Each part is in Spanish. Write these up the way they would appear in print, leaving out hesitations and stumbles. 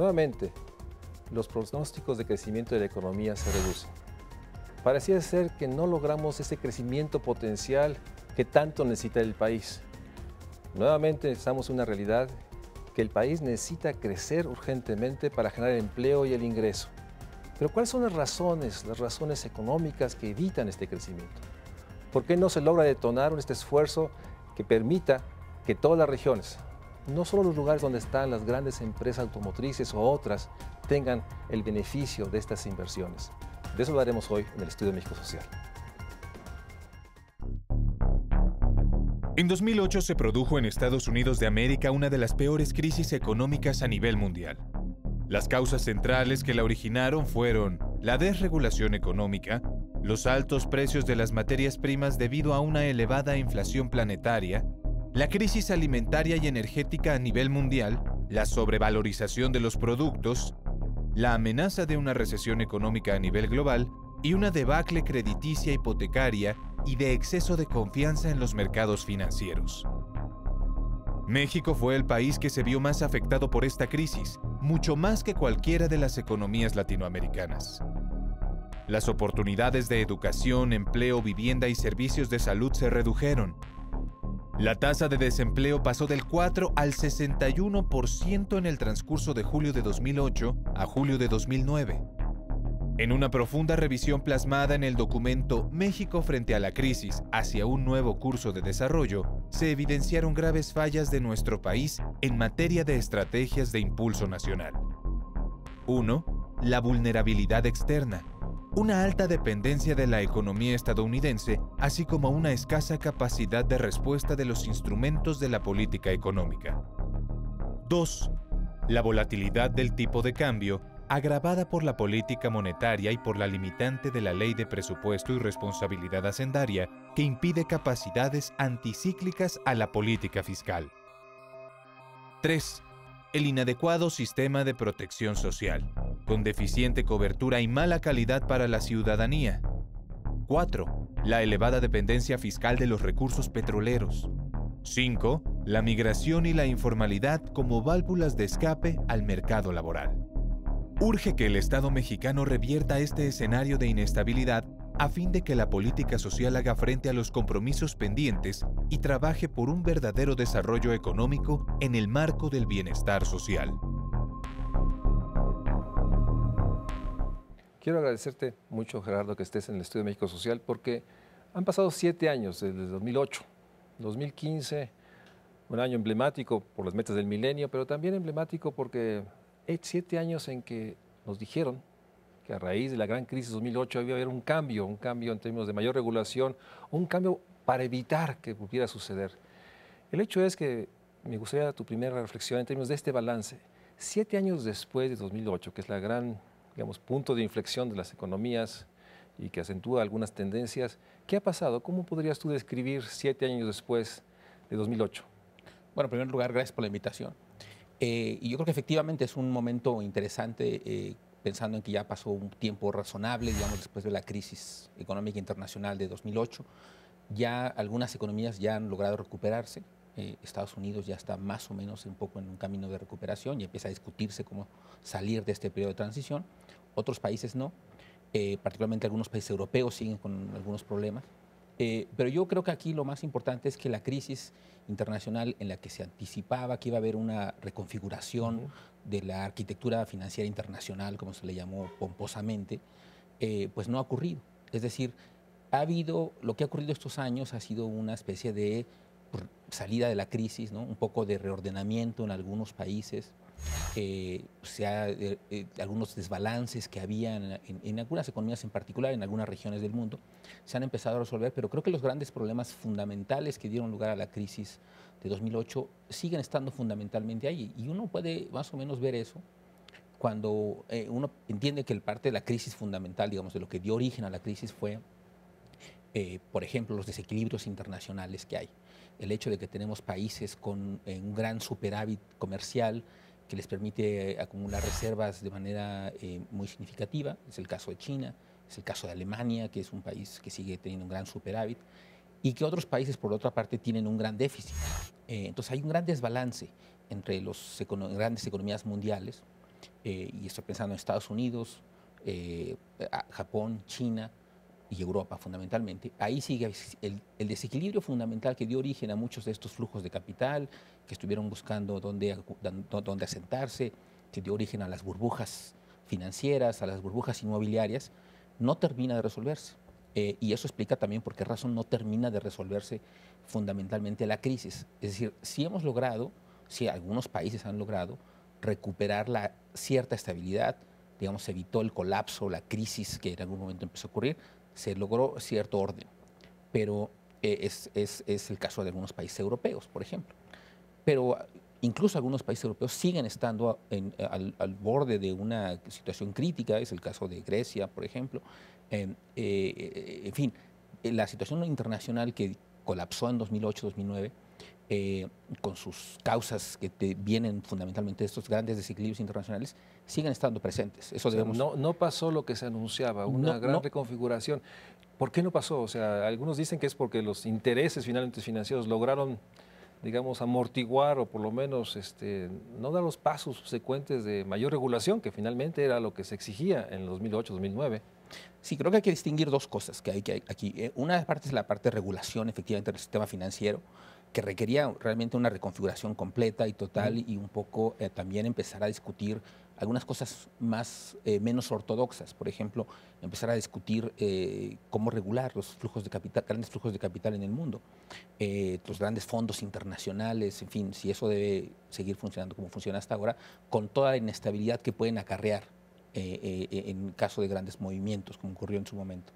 Nuevamente, los pronósticos de crecimiento de la economía se reducen. Parecía ser que no logramos ese crecimiento potencial que tanto necesita el país. Nuevamente estamos en una realidad que el país necesita crecer urgentemente para generar empleo y el ingreso. Pero ¿cuáles son las razones económicas que evitan este crecimiento? ¿Por qué no se logra detonar este esfuerzo que permita que todas las regiones, no solo los lugares donde están las grandes empresas automotrices o otras, tengan el beneficio de estas inversiones? De eso hablaremos hoy en el Estudio de México Social. En 2008 se produjo en Estados Unidos de América una de las peores crisis económicas a nivel mundial. Las causas centrales que la originaron fueron la desregulación económica, los altos precios de las materias primas debido a una elevada inflación planetaria, la crisis alimentaria y energética a nivel mundial, la sobrevalorización de los productos, la amenaza de una recesión económica a nivel global y una debacle crediticia hipotecaria y de exceso de confianza en los mercados financieros. México fue el país que se vio más afectado por esta crisis, mucho más que cualquiera de las economías latinoamericanas. Las oportunidades de educación, empleo, vivienda y servicios de salud se redujeron. La tasa de desempleo pasó del 4 al 61% en el transcurso de julio de 2008 a julio de 2009. En una profunda revisión plasmada en el documento México frente a la crisis hacia un nuevo curso de desarrollo, se evidenciaron graves fallas de nuestro país en materia de estrategias de impulso nacional. 1. La vulnerabilidad externa. Una alta dependencia de la economía estadounidense, así como una escasa capacidad de respuesta de los instrumentos de la política económica. 2. La volatilidad del tipo de cambio, agravada por la política monetaria y por la limitante de la Ley de Presupuesto y Responsabilidad Hacendaria, que impide capacidades anticíclicas a la política fiscal. 3. El inadecuado sistema de protección social, con deficiente cobertura y mala calidad para la ciudadanía. 4. La elevada dependencia fiscal de los recursos petroleros. 5. La migración y la informalidad como válvulas de escape al mercado laboral. Urge que el Estado mexicano revierta este escenario de inestabilidad a fin de que la política social haga frente a los compromisos pendientes y trabaje por un verdadero desarrollo económico en el marco del bienestar social. Quiero agradecerte mucho, Gerardo, que estés en el Estudio de México Social, porque han pasado 7 años desde 2008, 2015, un año emblemático por las metas del milenio, pero también emblemático porque 7 años en que nos dijeron que a raíz de la gran crisis de 2008 iba a haber un cambio en términos de mayor regulación, un cambio para evitar que pudiera suceder. El hecho es que me gustaría tu primera reflexión en términos de este balance. 7 años después de 2008, que es la gran, digamos, punto de inflexión de las economías y que acentúa algunas tendencias, ¿qué ha pasado? ¿Cómo podrías tú describir 7 años después de 2008? Bueno, en primer lugar, gracias por la invitación. Y yo creo que efectivamente es un momento interesante, pensando en que ya pasó un tiempo razonable, digamos, después de la crisis económica internacional de 2008. Ya algunas economías ya han logrado recuperarse. Estados Unidos ya está más o menos un poco en un camino de recuperación y empieza a discutirse cómo salir de este periodo de transición. Otros países no, particularmente algunos países europeos siguen con algunos problemas. Pero yo creo que aquí lo más importante es que la crisis internacional en la que se anticipaba que iba a haber una reconfiguración de la arquitectura financiera internacional, como se le llamó pomposamente, pues no ha ocurrido. Es decir, lo que ha ocurrido estos años ha sido una especie de salida de la crisis, ¿no? Un poco de reordenamiento en algunos países, algunos desbalances que había en algunas economías en particular, en algunas regiones del mundo, se han empezado a resolver, pero creo que los grandes problemas fundamentales que dieron lugar a la crisis de 2008 siguen estando fundamentalmente ahí. Y uno puede más o menos ver eso cuando uno entiende que el parte de la crisis fundamental, digamos, de lo que dio origen a la crisis fue, por ejemplo, los desequilibrios internacionales que hay. El hecho de que tenemos países con un gran superávit comercial que les permite acumular reservas de manera muy significativa. Es el caso de China, es el caso de Alemania, que es un país que sigue teniendo un gran superávit, y que otros países, por otra parte, tienen un gran déficit. Entonces hay un gran desbalance entre las grandes economías mundiales, y estoy pensando en Estados Unidos, Japón, China y Europa fundamentalmente, ahí sigue el desequilibrio fundamental que dio origen a muchos de estos flujos de capital que estuvieron buscando dónde asentarse, que dio origen a las burbujas financieras, a las burbujas inmobiliarias, no termina de resolverse. Y eso explica también por qué razón no termina de resolverse fundamentalmente la crisis. Es decir, si hemos logrado, si algunos países han logrado recuperar la cierta estabilidad, digamos, se evitó el colapso, la crisis que en algún momento empezó a ocurrir, se logró cierto orden. Pero es el caso de algunos países europeos, por ejemplo. Pero incluso algunos países europeos siguen estando al borde de una situación crítica, es el caso de Grecia, por ejemplo. En fin, la situación internacional que colapsó en 2008-2009, con sus causas que vienen fundamentalmente de estos grandes desequilibrios internacionales, siguen estando presentes. Eso debemos... no pasó lo que se anunciaba, una gran reconfiguración. ¿Por qué no pasó? O sea, algunos dicen que es porque los intereses finalmente financieros lograron, digamos, amortiguar o por lo menos no dar los pasos subsecuentes de mayor regulación, que finalmente era lo que se exigía en 2008-2009. Sí, creo que hay que distinguir dos cosas que hay aquí. Una parte es la parte de regulación, efectivamente, del sistema financiero, que requería realmente una reconfiguración completa y total y un poco también empezar a discutir algunas cosas menos ortodoxas. Por ejemplo, empezar a discutir cómo regular los flujos de capital, grandes flujos de capital en el mundo, los grandes fondos internacionales, en fin, si eso debe seguir funcionando como funciona hasta ahora, con toda la inestabilidad que pueden acarrear en caso de grandes movimientos, como ocurrió en su momento.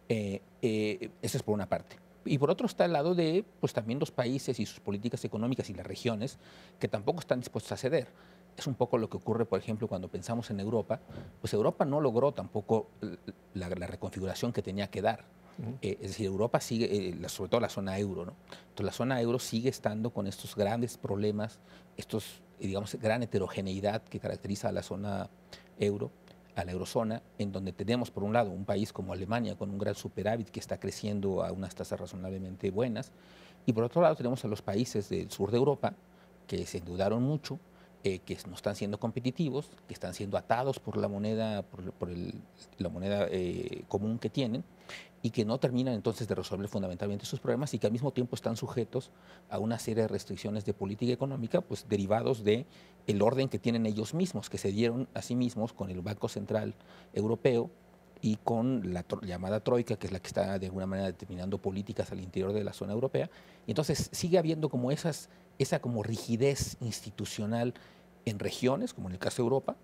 Eso es por una parte. Y por otro está el lado de, pues también los países y sus políticas económicas y las regiones que tampoco están dispuestos a ceder. Es un poco lo que ocurre, por ejemplo, cuando pensamos en Europa, pues Europa no logró tampoco la reconfiguración que tenía que dar. Es decir, Europa sigue, sobre todo la zona euro, ¿no? Entonces la zona euro sigue estando con estos grandes problemas, digamos, gran heterogeneidad que caracteriza a la zona euro, a la eurozona, en donde tenemos, por un lado, un país como Alemania con un gran superávit que está creciendo a unas tasas razonablemente buenas, y por otro lado tenemos a los países del sur de Europa que se endeudaron mucho, que no están siendo competitivos, que están siendo atados por la moneda, la moneda común que tienen, y que no terminan entonces de resolver fundamentalmente sus problemas y que al mismo tiempo están sujetos a una serie de restricciones de política económica, pues derivados del orden que tienen ellos mismos, que se dieron a sí mismos con el Banco Central Europeo y con la llamada Troika, que es la que está de alguna manera determinando políticas al interior de la zona europea. Y entonces sigue habiendo como esa como rigidez institucional en regiones, como en el caso de Europa,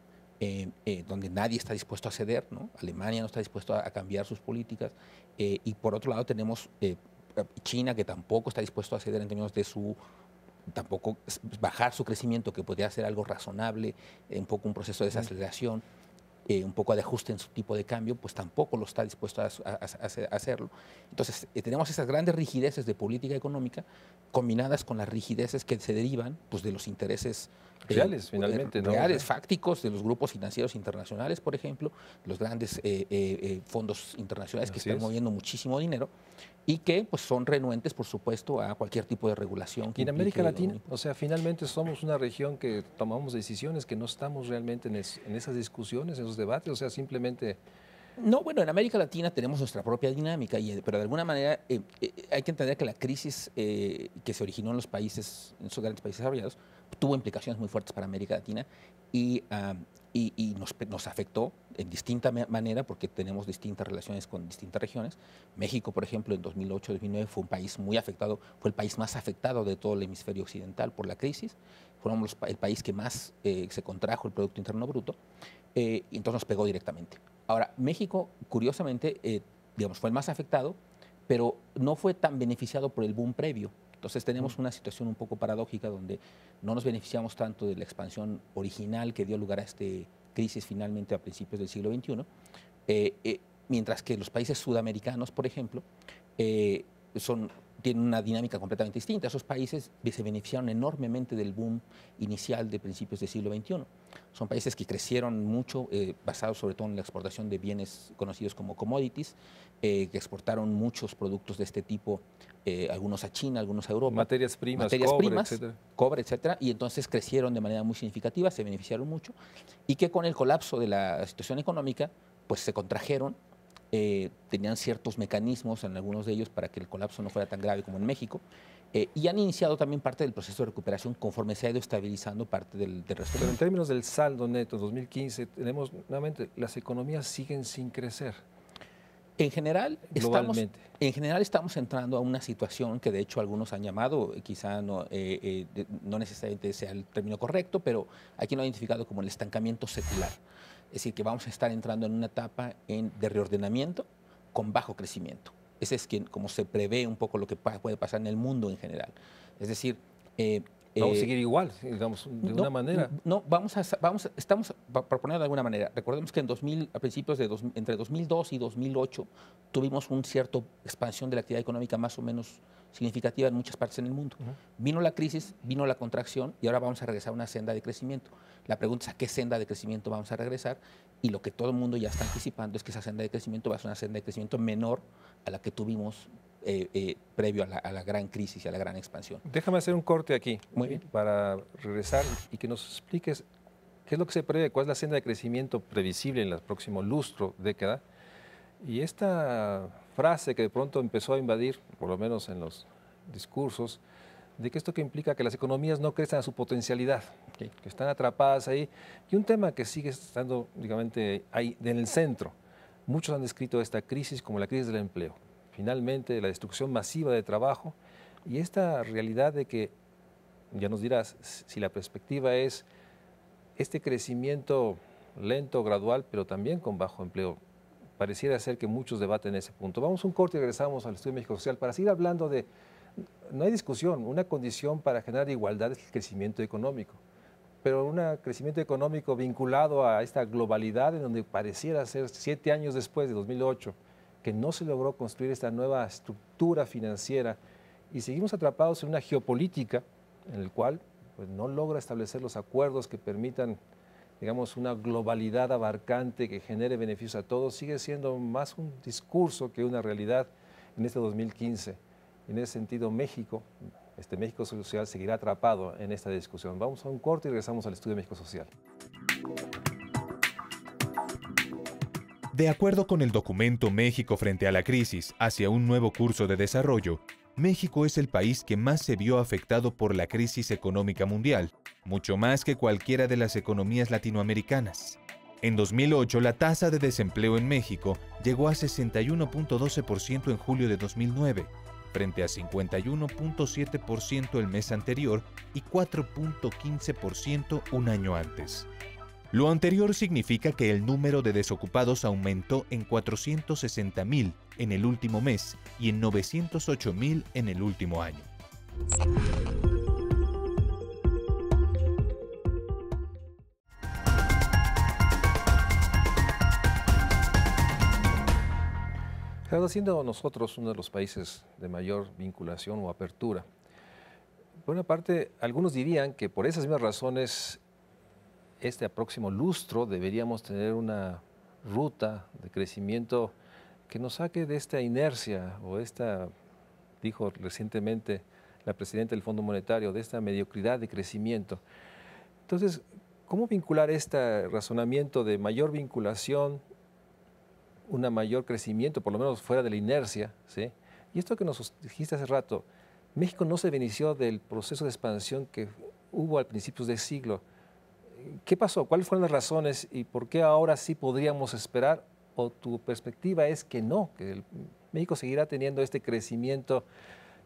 donde nadie está dispuesto a ceder, ¿no? Alemania no está dispuesto a cambiar sus políticas, y por otro lado tenemos China, que tampoco está dispuesto a ceder en términos de tampoco bajar su crecimiento, que podría ser algo razonable, un poco un proceso de desaceleración, un poco de ajuste en su tipo de cambio, pues tampoco lo está dispuesto a hacerlo. Entonces, tenemos esas grandes rigideces de política económica combinadas con las rigideces que se derivan pues, de los intereses reales, finalmente, ¿no? Reales, fácticos, de los grupos financieros internacionales, por ejemplo, los grandes fondos internacionales que están moviendo muchísimo dinero y que pues, son renuentes, por supuesto, a cualquier tipo de regulación. Y en América Latina, o sea, finalmente somos una región que tomamos decisiones, que no estamos realmente en esas discusiones, en esos debates, o sea, simplemente... No, bueno, en América Latina tenemos nuestra propia dinámica, pero de alguna manera hay que entender que la crisis que se originó en los países, en esos grandes países desarrollados, tuvo implicaciones muy fuertes para América Latina y nos afectó en distinta manera porque tenemos distintas relaciones con distintas regiones. México, por ejemplo, en 2008-2009 fue un país muy afectado, fue el país más afectado de todo el hemisferio occidental por la crisis. Fuimos el país que más se contrajo el Producto Interno Bruto y entonces nos pegó directamente. Ahora, México, curiosamente, digamos, fue el más afectado, pero no fue tan beneficiado por el boom previo. Entonces tenemos una situación un poco paradójica donde no nos beneficiamos tanto de la expansión original que dio lugar a esta crisis finalmente a principios del siglo XXI, mientras que los países sudamericanos, por ejemplo, tienen una dinámica completamente distinta. Esos países se beneficiaron enormemente del boom inicial de principios del siglo XXI. Son países que crecieron mucho, basados sobre todo en la exportación de bienes conocidos como commodities, que exportaron muchos productos de este tipo, algunos a China, algunos a Europa. Materias primas, cobre, etcétera. Y entonces crecieron de manera muy significativa, se beneficiaron mucho, y que con el colapso de la situación económica, pues se contrajeron. Tenían ciertos mecanismos en algunos de ellos para que el colapso no fuera tan grave como en México, y han iniciado también parte del proceso de recuperación conforme se ha ido estabilizando parte del resto. Pero en términos del saldo neto 2015, tenemos nuevamente, las economías siguen sin crecer. En general, globalmente. Estamos entrando a una situación que de hecho algunos han llamado, quizá no necesariamente sea el término correcto, pero aquí lo han identificado como el estancamiento secular. Es decir, que vamos a estar entrando en una etapa de reordenamiento con bajo crecimiento. Ese es como se prevé un poco lo que puede pasar en el mundo en general. Es decir, vamos a seguir igual, digamos, de una manera. No, estamos, por ponerlo de alguna manera, recordemos que a principios entre 2002 y 2008 tuvimos una cierta expansión de la actividad económica más o menos significativa en muchas partes en el mundo. Vino la crisis, vino la contracción y ahora vamos a regresar a una senda de crecimiento. La pregunta es a qué senda de crecimiento vamos a regresar, y lo que todo el mundo ya está anticipando es que esa senda de crecimiento va a ser una senda de crecimiento menor a la que tuvimos previo a la gran crisis y a la gran expansión. Déjame hacer un corte aquí. Muy bien. Para regresar y que nos expliques qué es lo que se prevé, cuál es la senda de crecimiento previsible en el próximo lustro, década. Y esta frase que de pronto empezó a invadir, por lo menos en los discursos, de que esto que implica que las economías no crecen a su potencialidad, que están atrapadas ahí. Y un tema que sigue estando, digamos, ahí en el centro. Muchos han descrito esta crisis como la crisis del empleo. Finalmente, la destrucción masiva de trabajo y esta realidad de que, ya nos dirás, si la perspectiva es este crecimiento lento, gradual, pero también con bajo empleo. Pareciera ser que muchos debaten ese punto. Vamos a un corte y regresamos al Estudio de México Social para seguir hablando de, no hay discusión, una condición para generar igualdad es el crecimiento económico, pero un crecimiento económico vinculado a esta globalidad en donde pareciera ser 7 años después de 2008, que no se logró construir esta nueva estructura financiera y seguimos atrapados en una geopolítica en la cual pues, no logra establecer los acuerdos que permitan, digamos, una globalidad abarcante que genere beneficios a todos, sigue siendo más un discurso que una realidad en este 2015. En ese sentido, México Social seguirá atrapado en esta discusión. Vamos a un corte y regresamos al Estudio de México Social. De acuerdo con el documento México frente a la crisis hacia un nuevo curso de desarrollo, México es el país que más se vio afectado por la crisis económica mundial, mucho más que cualquiera de las economías latinoamericanas. En 2008, la tasa de desempleo en México llegó a 61.12% en julio de 2009, frente a 51.7% el mes anterior y 4.15% un año antes. Lo anterior significa que el número de desocupados aumentó en 460,000 en el último mes y en 908,000 en el último año. Gerardo, siendo nosotros uno de los países de mayor vinculación o apertura, por una parte, algunos dirían que por esas mismas razones este próximo lustro deberíamos tener una ruta de crecimiento que nos saque de esta inercia o dijo recientemente la presidenta del Fondo Monetario, de esta mediocridad de crecimiento. Entonces, ¿cómo vincular este razonamiento de mayor vinculación, un mayor crecimiento, por lo menos fuera de la inercia, ¿sí? Y esto que nos dijiste hace rato, México no se benefició del proceso de expansión que hubo al principios del siglo. ¿Qué pasó? ¿Cuáles fueron las razones y por qué ahora sí podríamos esperar? ¿O tu perspectiva es que no, que México seguirá teniendo este crecimiento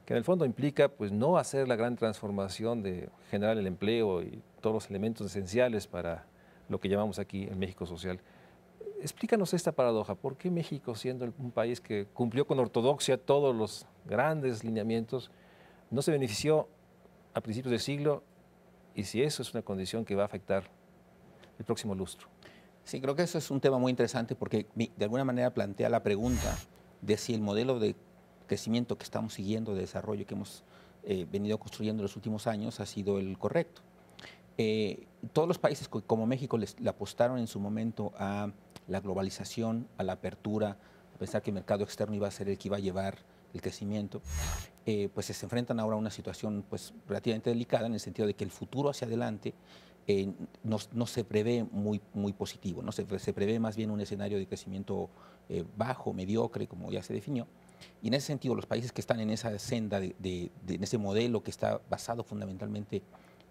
que en el fondo implica pues, no hacer la gran transformación de generar el empleo y todos los elementos esenciales para lo que llamamos aquí el México social? Explícanos esta paradoja. ¿Por qué México, siendo un país que cumplió con ortodoxia todos los grandes lineamientos, no se benefició a principios del siglo? Y si eso es una condición que va a afectar el próximo lustro. Sí, creo que eso es un tema muy interesante porque de alguna manera plantea la pregunta de si el modelo de crecimiento que estamos siguiendo, de desarrollo que hemos venido construyendo en los últimos años, ha sido el correcto. Todos los países como México le apostaron en su momento a la globalización, a la apertura, a pensar que el mercado externo iba a ser el que iba a llevar el crecimiento, pues se enfrentan ahora a una situación pues relativamente delicada, en el sentido de que el futuro hacia adelante no se prevé muy positivo, ¿no? Se prevé más bien un escenario de crecimiento bajo, mediocre, como ya se definió. Y en ese sentido, los países que están en esa senda, en ese modelo que está basado fundamentalmente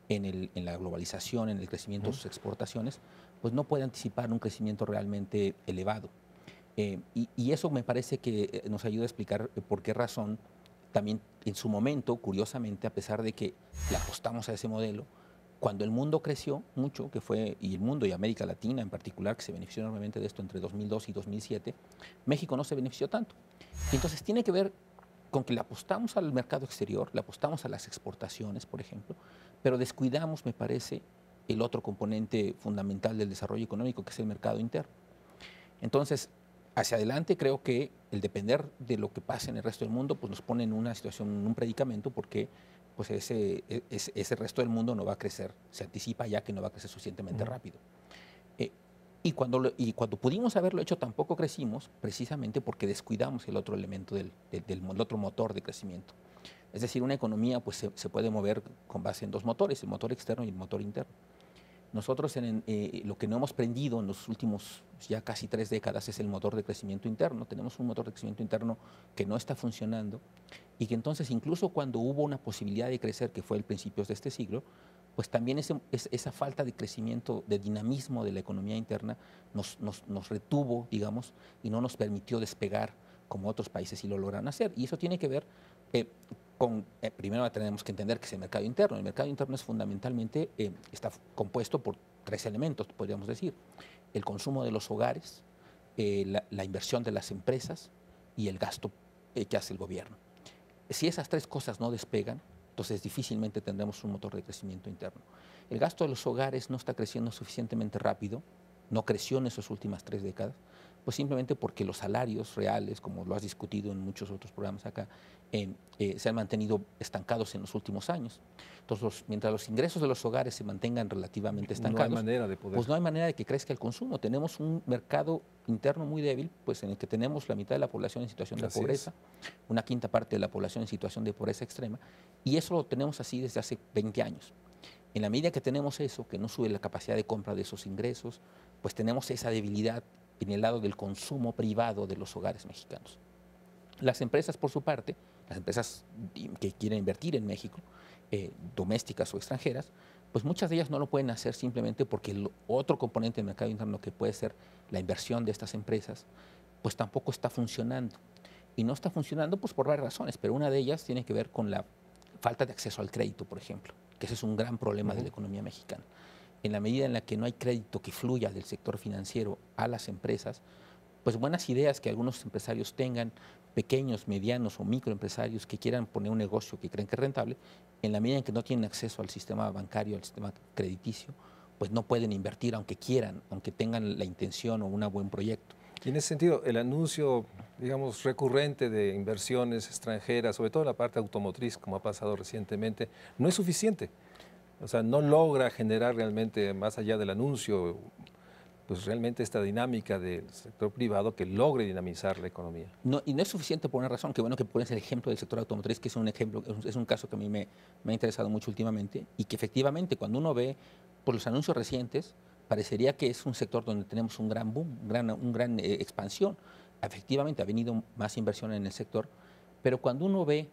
en la globalización, en el crecimiento de sus exportaciones, pues no puede anticipar un crecimiento realmente elevado. Y eso me parece que nos ayuda a explicar por qué razón también en su momento, curiosamente, a pesar de que le apostamos a ese modelo, cuando el mundo creció mucho, y el mundo y América Latina en particular, que se benefició enormemente de esto entre 2002 y 2007, México no se benefició tanto. Y entonces tiene que ver con que le apostamos al mercado exterior, le apostamos a las exportaciones, por ejemplo, pero descuidamos, me parece, el otro componente fundamental del desarrollo económico, que es el mercado interno. Entonces, hacia adelante creo que el depender de lo que pase en el resto del mundo pues nos pone en una situación, en un predicamento, porque pues ese resto del mundo no va a crecer, se anticipa ya que no va a crecer suficientemente rápido. Y cuando pudimos haberlo hecho tampoco crecimos, precisamente porque descuidamos el otro elemento del otro motor de crecimiento. Es decir, una economía pues se puede mover con base en dos motores, el motor externo y el motor interno. Nosotros lo que no hemos prendido en los últimos ya casi 3 décadas es el motor de crecimiento interno. Tenemos un motor de crecimiento interno que no está funcionando y que entonces incluso cuando hubo una posibilidad de crecer, que fue el principios de este siglo, pues también esa falta de crecimiento, de dinamismo de la economía interna nos retuvo, digamos, y no nos permitió despegar como otros países sí lo lograron hacer. Y eso tiene que ver primero tenemos que entender que es el mercado interno. El mercado interno es fundamentalmente, está compuesto por 3 elementos, podríamos decir. El consumo de los hogares, la inversión de las empresas y el gasto que hace el gobierno. Si esas 3 cosas no despegan, entonces difícilmente tendremos un motor de crecimiento interno. El gasto de los hogares no está creciendo suficientemente rápido, no creció en esas últimas 3 décadas, pues simplemente porque los salarios reales, como lo has discutido en muchos otros programas acá, se han mantenido estancados en los últimos años. Entonces, mientras los ingresos de los hogares se mantengan relativamente estancados, no hay manera de poder. Pues no hay manera de que crezca el consumo. Tenemos un mercado interno muy débil, pues en el que tenemos la mitad de la población en situación de pobreza, una quinta parte de la población en situación de pobreza extrema, y eso lo tenemos así desde hace 20 años. En la medida que tenemos eso, que no sube la capacidad de compra de esos ingresos, pues tenemos esa debilidad en el lado del consumo privado de los hogares mexicanos. Las empresas, por su parte, las empresas que quieren invertir en México, domésticas o extranjeras, pues muchas de ellas no lo pueden hacer simplemente porque el otro componente del mercado interno, que puede ser la inversión de estas empresas, pues tampoco está funcionando. Y no está funcionando pues por varias razones, pero una de ellas tiene que ver con la falta de acceso al crédito, por ejemplo, que ese es un gran problema de la economía mexicana. En la medida en la que no hay crédito que fluya del sector financiero a las empresas, pues buenas ideas que algunos empresarios tengan, pequeños, medianos o microempresarios que quieran poner un negocio que creen que es rentable, en la medida en que no tienen acceso al sistema bancario, al sistema crediticio, pues no pueden invertir aunque quieran, aunque tengan la intención o un buen proyecto. Y en ese sentido, el anuncio, digamos, recurrente de inversiones extranjeras, sobre todo en la parte automotriz, como ha pasado recientemente, no es suficiente. O sea, no logra generar realmente, más allá del anuncio, pues realmente esta dinámica del sector privado que logre dinamizar la economía. No, y no es suficiente por una razón, que bueno que pones el ejemplo del sector automotriz, que es un ejemplo, es un caso que a mí me ha interesado mucho últimamente, y que efectivamente cuando uno ve por los anuncios recientes, parecería que es un sector donde tenemos un gran boom, un gran expansión. Efectivamente ha venido más inversión en el sector, pero cuando uno ve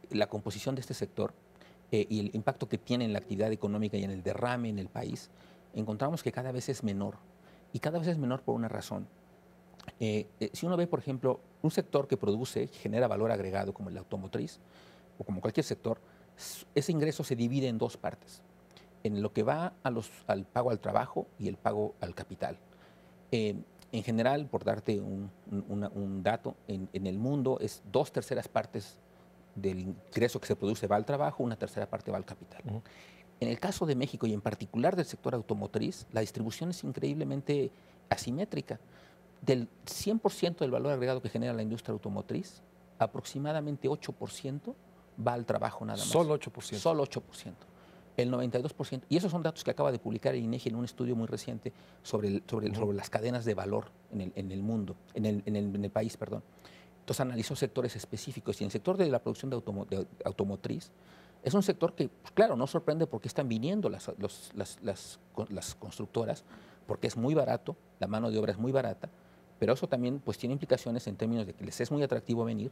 la composición de este sector y el impacto que tiene en la actividad económica y en el derrame en el país, encontramos que cada vez es menor. Y cada vez es menor por una razón. Si uno ve, por ejemplo, un sector que produce, que genera valor agregado, como el automotriz, o como cualquier sector, ese ingreso se divide en 2 partes. En lo que va al pago al trabajo y el pago al capital. En general, por darte un dato, en el mundo es 2/3 partes del ingreso que se produce va al trabajo, 1/3 parte va al capital. En el caso de México y en particular del sector automotriz, la distribución es increíblemente asimétrica. Del 100% del valor agregado que genera la industria automotriz, aproximadamente 8% va al trabajo nada más. Solo 8%. Solo 8%. El 92%, y esos son datos que acaba de publicar el INEGI en un estudio muy reciente sobre las cadenas de valor en el mundo, en el país, perdón. Entonces analizó sectores específicos y en el sector de la producción de automotriz es un sector que, pues, claro, no sorprende porque están viniendo las constructoras, porque es muy barato, la mano de obra es muy barata, pero eso también pues tiene implicaciones en términos de que les es muy atractivo venir,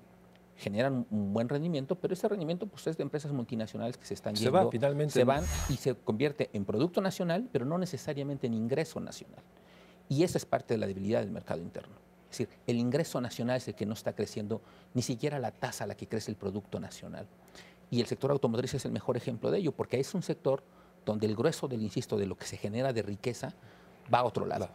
generan un buen rendimiento, pero ese rendimiento pues, es de empresas multinacionales que se están yendo, finalmente. Se van y se convierte en producto nacional, pero no necesariamente en ingreso nacional. Y esa es parte de la debilidad del mercado interno. Es decir, el ingreso nacional es el que no está creciendo ni siquiera la tasa a la que crece el producto nacional. Y el sector automotriz es el mejor ejemplo de ello, porque es un sector donde el grueso insisto, de lo que se genera de riqueza va a otro lado.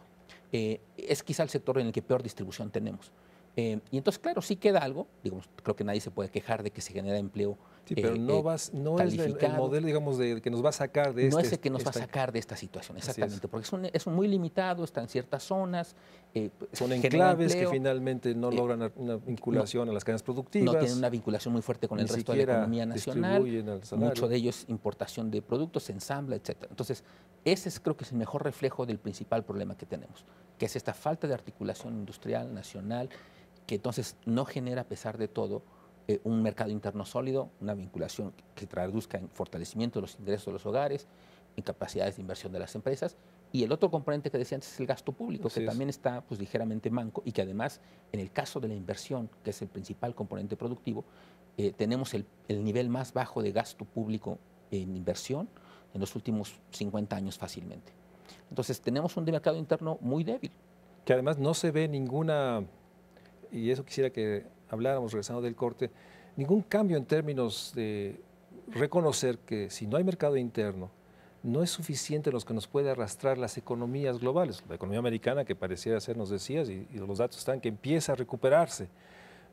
Es quizá el sector en el que peor distribución tenemos. Y entonces, claro, sí queda algo, digamos, creo que nadie se puede quejar de que se genera empleo. Sí, pero no es el modelo, digamos, que nos va a sacar de No es el que nos va a sacar de esta situación, exactamente, porque es muy limitado, está en ciertas zonas. Son enclaves que finalmente no logran una vinculación a las cadenas productivas. No tienen una vinculación muy fuerte con el resto de la economía nacional. Mucho de ello es importación de productos, se ensambla, etc. Entonces, creo que es el mejor reflejo del principal problema que tenemos, que es esta falta de articulación industrial, nacional, que entonces no genera, a pesar de todo, un mercado interno sólido, una vinculación que traduzca en fortalecimiento de los ingresos de los hogares, en capacidades de inversión de las empresas. Y el otro componente que decía antes es el gasto público, que también está pues, ligeramente manco y que además, en el caso de la inversión, que es el principal componente productivo, tenemos el nivel más bajo de gasto público en inversión en los últimos 50 años fácilmente. Entonces, tenemos un mercado interno muy débil. Que además no se ve ninguna, y eso quisiera que habláramos regresando del corte, ningún cambio en términos de reconocer que si no hay mercado interno, no es suficiente los que nos puede arrastrar las economías globales. La economía americana, que pareciera ser, nos decías, y los datos están, que empieza a recuperarse,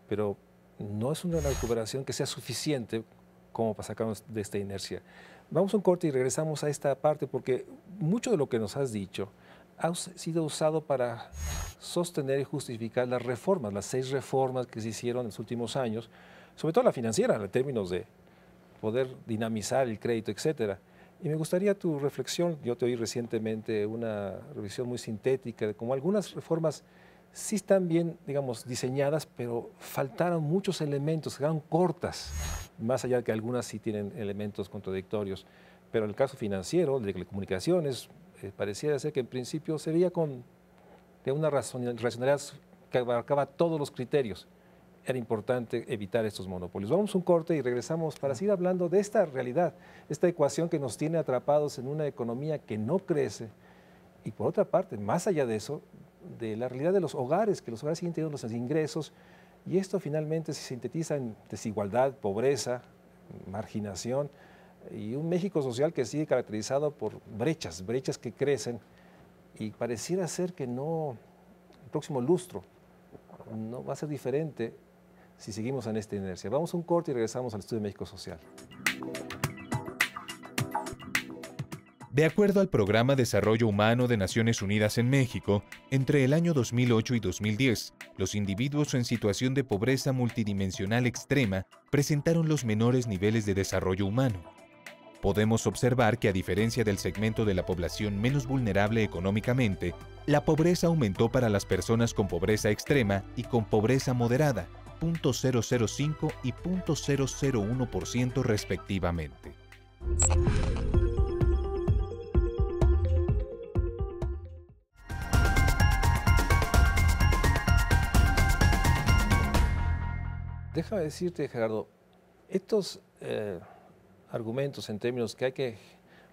pero no es una recuperación que sea suficiente como para sacarnos de esta inercia. Vamos a un corte y regresamos a esta parte, porque mucho de lo que nos has dicho ha sido usado para sostener y justificar las reformas, las 6 reformas que se hicieron en los últimos años, sobre todo la financiera, en términos de poder dinamizar el crédito, etcétera. Y me gustaría tu reflexión. Yo te oí recientemente una revisión muy sintética de cómo algunas reformas sí están bien, digamos, diseñadas, pero faltaron muchos elementos, quedaron cortas, más allá de que algunas sí tienen elementos contradictorios. Pero en el caso financiero, el de telecomunicaciones, pareciera ser que en principio se veía de una racionalidad que abarcaba todos los criterios. Era importante evitar estos monopolios. Vamos a un corte y regresamos para seguir hablando de esta realidad, esta ecuación que nos tiene atrapados en una economía que no crece. Y por otra parte, más allá de eso, de la realidad de los hogares, que los hogares siguen teniendo los ingresos, y esto finalmente se sintetiza en desigualdad, pobreza, marginación, y un México social que sigue caracterizado por brechas que crecen, y pareciera ser que no, el próximo lustro no va a ser diferente si seguimos en esta inercia. Vamos a un corte y regresamos al Estudio de México Social. De acuerdo al Programa Desarrollo Humano de Naciones Unidas en México, entre el año 2008 y 2010, los individuos en situación de pobreza multidimensional extrema presentaron los menores niveles de desarrollo humano. Podemos observar que, a diferencia del segmento de la población menos vulnerable económicamente, la pobreza aumentó para las personas con pobreza extrema y con pobreza moderada, 0.005 y 0.001% respectivamente. Déjame decirte, Gerardo, estos argumentos en términos que hay que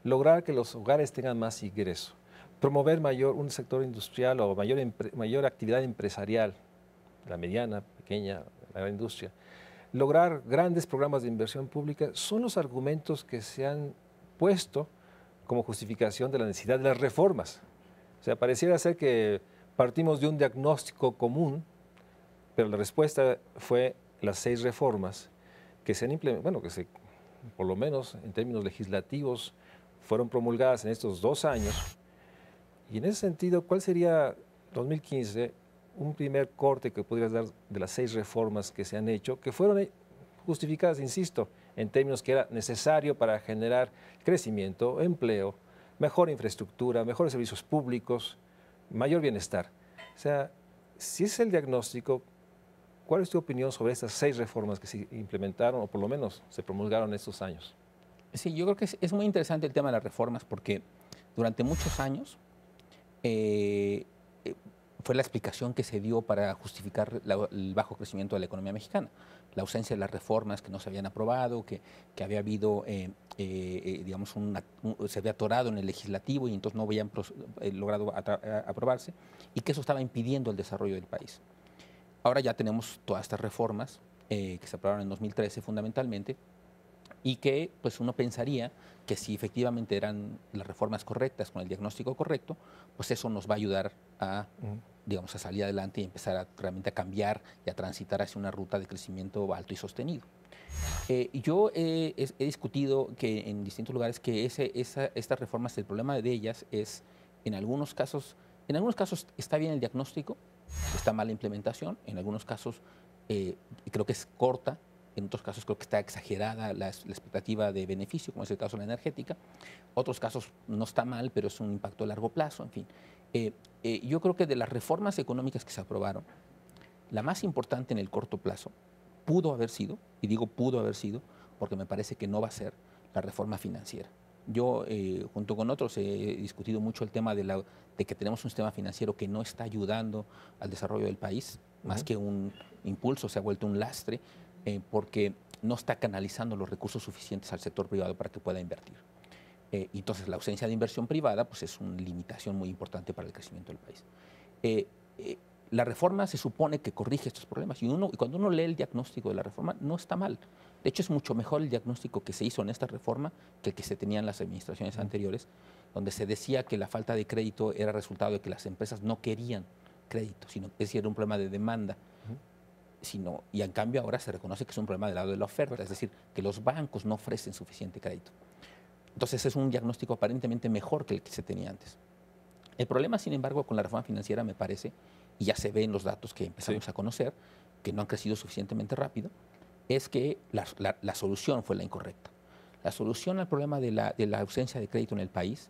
lograr que los hogares tengan más ingreso, promover un sector industrial o mayor actividad empresarial, la mediana, pequeña, la gran industria, lograr grandes programas de inversión pública, son los argumentos que se han puesto como justificación de la necesidad de las reformas. O sea, pareciera ser que partimos de un diagnóstico común, pero la respuesta fue las 6 reformas que se han implementado, por lo menos en términos legislativos, fueron promulgadas en estos 2 años. Y en ese sentido, ¿cuál sería 2015 un primer corte que podrías dar de las 6 reformas que se han hecho, que fueron justificadas, insisto, en términos que era necesario para generar crecimiento, empleo, mejor infraestructura, mejores servicios públicos, mayor bienestar? O sea, si ese es el diagnóstico, ¿cuál es tu opinión sobre estas 6 reformas que se implementaron o por lo menos se promulgaron en estos años? Sí, yo creo que es muy interesante el tema de las reformas porque durante muchos años fue la explicación que se dio para justificar el bajo crecimiento de la economía mexicana. La ausencia de las reformas que no se habían aprobado, que había habido, digamos, se había atorado en el legislativo y entonces no habían logrado aprobarse y que eso estaba impidiendo el desarrollo del país. Ahora ya tenemos todas estas reformas que se aprobaron en 2013 fundamentalmente y que pues uno pensaría que si efectivamente eran las reformas correctas con el diagnóstico correcto, pues eso nos va a ayudar a, digamos, a salir adelante y empezar realmente a cambiar y a transitar hacia una ruta de crecimiento alto y sostenido. Yo he discutido que en distintos lugares que estas reformas, el problema de ellas es en algunos casos está bien el diagnóstico, está mal la implementación, en algunos casos creo que es corta, en otros casos creo que está exagerada la expectativa de beneficio, como es el caso de la energética. Otros casos no está mal, pero es un impacto a largo plazo, en fin. Yo creo que de las reformas económicas que se aprobaron, la más importante en el corto plazo pudo haber sido, y digo pudo haber sido, porque me parece que no va a ser, la reforma financiera. Yo, junto con otros, he discutido mucho el tema de que tenemos un sistema financiero que no está ayudando al desarrollo del país, más que un impulso, se ha vuelto un lastre, porque no está canalizando los recursos suficientes al sector privado para que pueda invertir. Entonces, la ausencia de inversión privada pues, es una limitación muy importante para el crecimiento del país. La reforma se supone que corrige estos problemas y cuando uno lee el diagnóstico de la reforma no está mal. De hecho, es mucho mejor el diagnóstico que se hizo en esta reforma que el que se tenía en las administraciones anteriores, donde se decía que la falta de crédito era resultado de que las empresas no querían crédito, sino que era un problema de demanda. Y en cambio ahora se reconoce que es un problema del lado de la oferta, es decir, que los bancos no ofrecen suficiente crédito. Entonces es un diagnóstico aparentemente mejor que el que se tenía antes. El problema, sin embargo, con la reforma financiera me parece, y ya se ve en los datos que empezamos a conocer, que no han crecido suficientemente rápido, es que la solución fue la incorrecta. La solución al problema de la ausencia de crédito en el país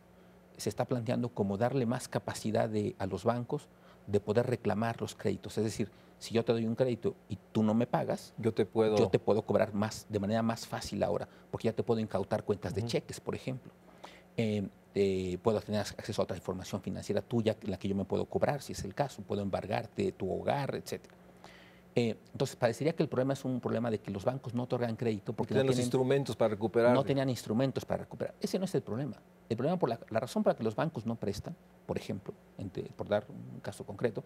se está planteando como darle más capacidad a los bancos de poder reclamar los créditos. Es decir, si yo te doy un crédito y tú no me pagas, yo te puedo cobrar de manera más fácil ahora, porque ya te puedo incautar cuentas de cheques, por ejemplo. Puedo tener acceso a otra información financiera tuya, en la que yo me puedo cobrar, si es el caso. Puedo embargarte tu hogar, etc. Entonces, parecería que el problema es un problema de que los bancos no otorgan crédito porque no tienen los instrumentos para recuperar. No tenían instrumentos para recuperar. Ese no es el problema. El problema, la razón por la que los bancos no prestan, por ejemplo, por dar un caso concreto,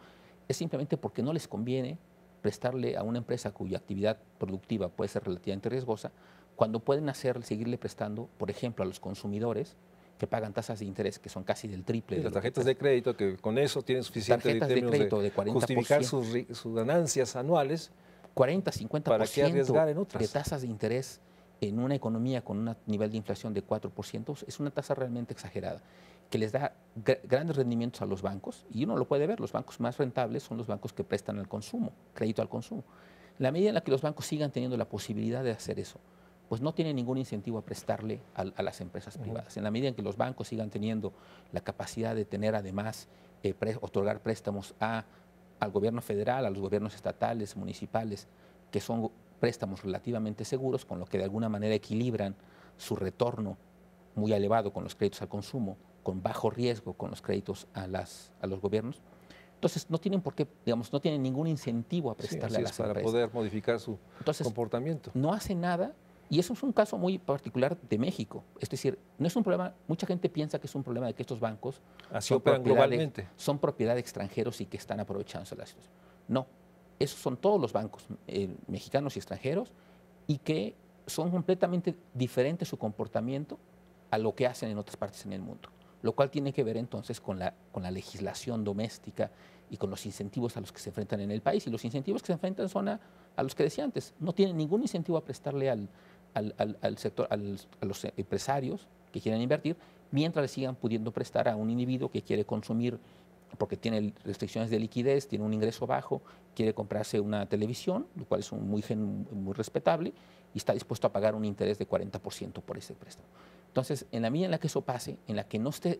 es simplemente porque no les conviene prestarle a una empresa cuya actividad productiva puede ser relativamente riesgosa, cuando pueden seguirle prestando, por ejemplo, a los consumidores que pagan tasas de interés que son casi del triple. Las tarjetas de crédito, que con eso tienen suficiente tarjetas de crédito de 40%, justificar sus ganancias anuales. 40-50% de tasas de interés en una economía con un nivel de inflación de 4%, es una tasa realmente exagerada, que les da grandes rendimientos a los bancos, y uno lo puede ver, los bancos más rentables son los bancos que prestan al consumo, crédito al consumo. En la medida en la que los bancos sigan teniendo la posibilidad de hacer eso, pues no tienen ningún incentivo a prestarle a las empresas privadas. En la medida en que los bancos sigan teniendo la capacidad de tener además, otorgar préstamos al gobierno federal, a los gobiernos estatales, municipales, que son préstamos relativamente seguros, con lo que de alguna manera equilibran su retorno muy elevado con los créditos al consumo, con bajo riesgo con los créditos a los gobiernos. Entonces no tienen por qué, digamos, no tienen ningún incentivo a prestarle a las empresas. Para poder modificar su comportamiento. No hace nada, y eso es un caso muy particular de México. Es decir, no es un problema, mucha gente piensa que es un problema de que estos bancos son propiedad de extranjeros y que están aprovechándose la situación. No, esos son todos los bancos mexicanos y extranjeros, y que son completamente diferentes su comportamiento a lo que hacen en otras partes en el mundo, lo cual tiene que ver entonces con la legislación doméstica y con los incentivos a los que se enfrentan en el país. Y los incentivos que se enfrentan son a los que decía antes. No tienen ningún incentivo a prestarle al sector, a los empresarios que quieran invertir, mientras le sigan pudiendo prestar a un individuo que quiere consumir porque tiene restricciones de liquidez, tiene un ingreso bajo, quiere comprarse una televisión, lo cual es muy respetable, y está dispuesto a pagar un interés de 40% por ese préstamo. Entonces, en la medida en la que eso pase, en la que no esté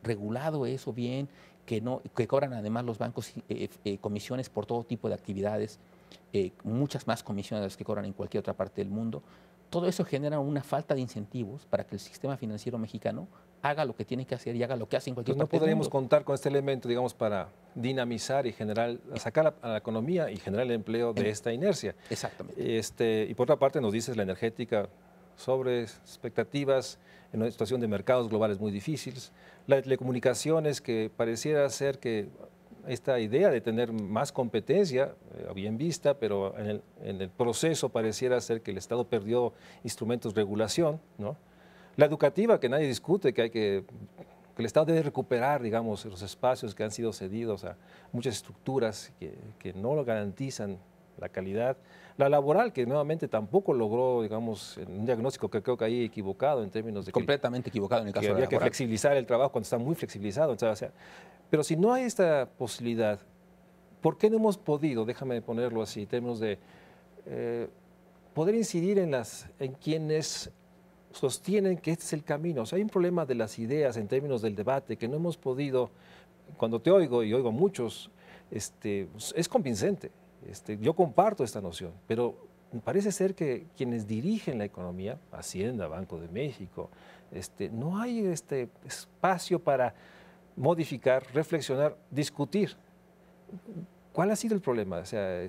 regulado eso bien, que cobran además los bancos comisiones por todo tipo de actividades, muchas más comisiones de las que cobran en cualquier otra parte del mundo, todo eso genera una falta de incentivos para que el sistema financiero mexicano haga lo que tiene que hacer y haga lo que hace en cualquier Entonces, parte no podríamos del mundo. contar con este elemento, digamos, para dinamizar y generar, sacar a la economía y generar el empleo de esta inercia. Exactamente. Y por otra parte nos dices la energética sobre expectativas en una situación de mercados globales muy difíciles. Las telecomunicaciones, que pareciera ser que esta idea de tener más competencia, bien vista, pero en el proceso pareciera ser que el Estado perdió instrumentos de regulación, ¿no? La educativa, que nadie discute, que el Estado debe recuperar, digamos, los espacios que han sido cedidos a muchas estructuras que no lo garantizan la calidad. La laboral, que nuevamente tampoco logró, digamos, un diagnóstico que creo que ahí equivocado en términos de completamente equivocado en el caso que de la había que laboral. flexibilizar el trabajo cuando está muy flexibilizado. O sea, pero si no hay esta posibilidad, ¿por qué no hemos podido, déjame ponerlo así, en términos de poder incidir en quienes sostienen que este es el camino? O sea, hay un problema de las ideas en términos del debate que no hemos podido, cuando te oigo y oigo a muchos, es convincente. Yo comparto esta noción, pero parece ser que quienes dirigen la economía, Hacienda, Banco de México, no hay espacio para modificar, reflexionar, discutir. ¿Cuál ha sido el problema? O sea,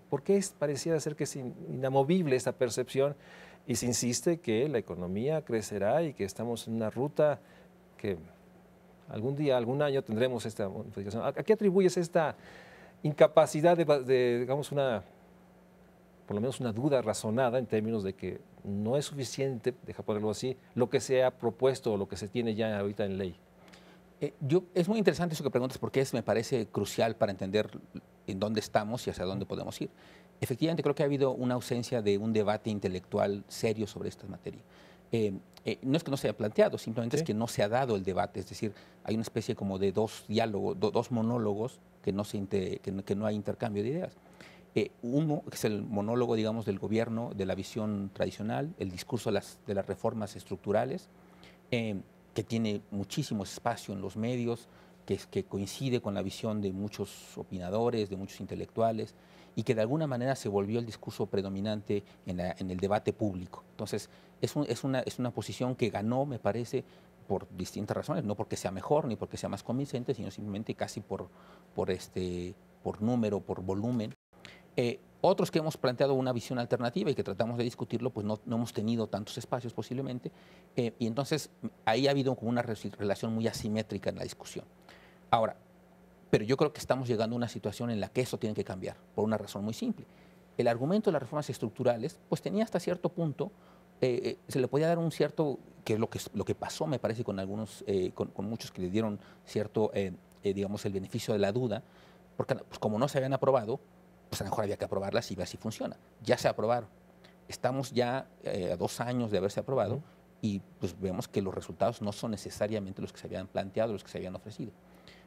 ¿por qué pareciera ser que es inamovible esta percepción y se insiste que la economía crecerá y que estamos en una ruta que algún día, algún año tendremos esta modificación? ¿A qué atribuyes esta incapacidad de, digamos, por lo menos una duda razonada en términos de que no es suficiente, deja ponerlo así, lo que se ha propuesto o lo que se tiene ya ahorita en ley? Es muy interesante eso que preguntas porque me parece crucial para entender en dónde estamos y hacia dónde podemos ir. Efectivamente, creo que ha habido una ausencia de un debate intelectual serio sobre esta materia. No es que no se haya planteado, simplemente es que no se ha dado el debate, es decir, hay una especie como de dos diálogos, dos monólogos que no hay intercambio de ideas. Uno es el monólogo, digamos, del gobierno, de la visión tradicional, el discurso de las reformas estructurales, que tiene muchísimo espacio en los medios, que coincide con la visión de muchos opinadores, de muchos intelectuales, y que de alguna manera se volvió el discurso predominante en el debate público. Entonces, es una posición que ganó, me parece, por distintas razones, no porque sea mejor ni porque sea más convincente, sino simplemente casi por número, por volumen. Otros que hemos planteado una visión alternativa y que tratamos de discutirlo, pues no hemos tenido tantos espacios posiblemente, y entonces ahí ha habido como una relación muy asimétrica en la discusión. Ahora, pero yo creo que estamos llegando a una situación en la que eso tiene que cambiar, por una razón muy simple. El argumento de las reformas estructurales, pues tenía hasta cierto punto, se le podía dar un cierto, que es lo que pasó, me parece, con algunos, con muchos que le dieron cierto, digamos, el beneficio de la duda, porque pues, como no se habían aprobado, pues a lo mejor había que aprobarlas y ver si funciona. Ya se aprobaron. Estamos ya a 2 años de haberse aprobado y pues vemos que los resultados no son necesariamente los que se habían planteado, los que se habían ofrecido.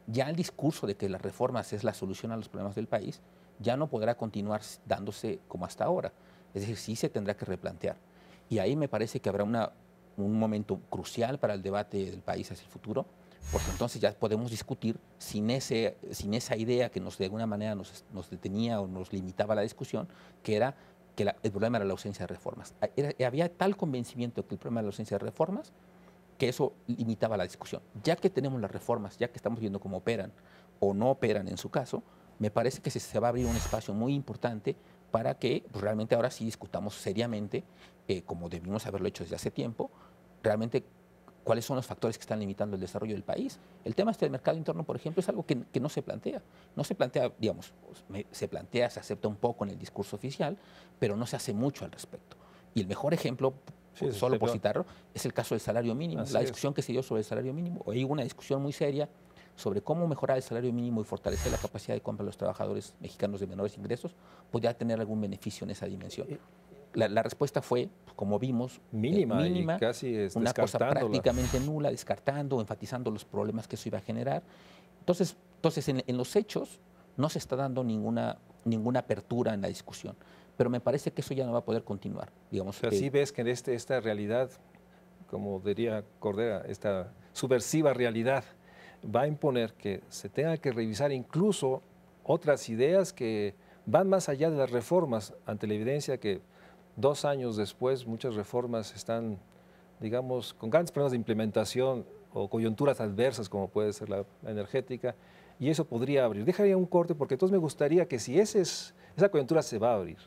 Ya el discurso de que las reformas es la solución a los problemas del país ya no podrá continuar dándose como hasta ahora. Es decir, sí se tendrá que replantear. Y ahí me parece que habrá un momento crucial para el debate del país hacia el futuro, porque entonces ya podemos discutir sin esa idea que de alguna manera nos detenía o nos limitaba la discusión, que era que el problema era la ausencia de reformas. Había tal convencimiento de que el problema era la ausencia de reformas que eso limitaba la discusión. Ya que tenemos las reformas, ya que estamos viendo cómo operan o no operan en su caso, me parece que se va a abrir un espacio muy importante para que pues, realmente ahora sí discutamos seriamente, como debimos haberlo hecho desde hace tiempo, realmente cuáles son los factores que están limitando el desarrollo del país. El tema del mercado interno, por ejemplo, es algo que no se plantea. No se plantea, digamos, se plantea, se acepta un poco en el discurso oficial, pero no se hace mucho al respecto. Y el mejor ejemplo, solo por citarlo, es el caso del salario mínimo. La discusión que se dio sobre el salario mínimo. Hoy hubo una discusión muy seria sobre cómo mejorar el salario mínimo y fortalecer la capacidad de compra de los trabajadores mexicanos de menores ingresos, podría tener algún beneficio en esa dimensión. La respuesta fue, como vimos, mínima y casi una cosa prácticamente nula, descartando, enfatizando los problemas que eso iba a generar. Entonces en los hechos no se está dando ninguna apertura en la discusión, pero me parece que eso ya no va a poder continuar. Digamos, O sea, sí ves que en esta realidad, como diría Cordera, esta subversiva realidad va a imponer que se tenga que revisar incluso otras ideas que van más allá de las reformas, ante la evidencia que 2 años después muchas reformas están, digamos, con grandes problemas de implementación o coyunturas adversas, como puede ser la energética, y eso podría abrir. Dejaría un corte porque entonces me gustaría que si esa coyuntura se va a abrir,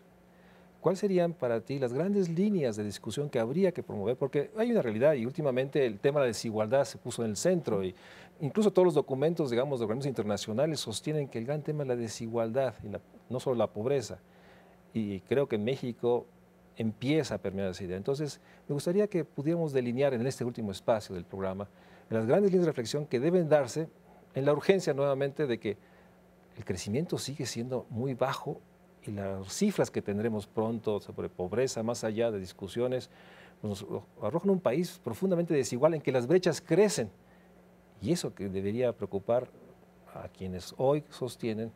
¿cuáles serían para ti las grandes líneas de discusión que habría que promover? Porque hay una realidad y últimamente el tema de la desigualdad se puso en el centro y incluso todos los documentos, digamos, de organismos internacionales sostienen que el gran tema es la desigualdad, y no solo la pobreza. Y creo que en México empieza a permear esa idea. Entonces, me gustaría que pudiéramos delinear en este último espacio del programa las grandes líneas de reflexión que deben darse en la urgencia nuevamente de que el crecimiento sigue siendo muy bajo y las cifras que tendremos pronto sobre pobreza, más allá de discusiones, nos arrojan un país profundamente desigual en que las brechas crecen. Y eso que debería preocupar a quienes hoy sostienen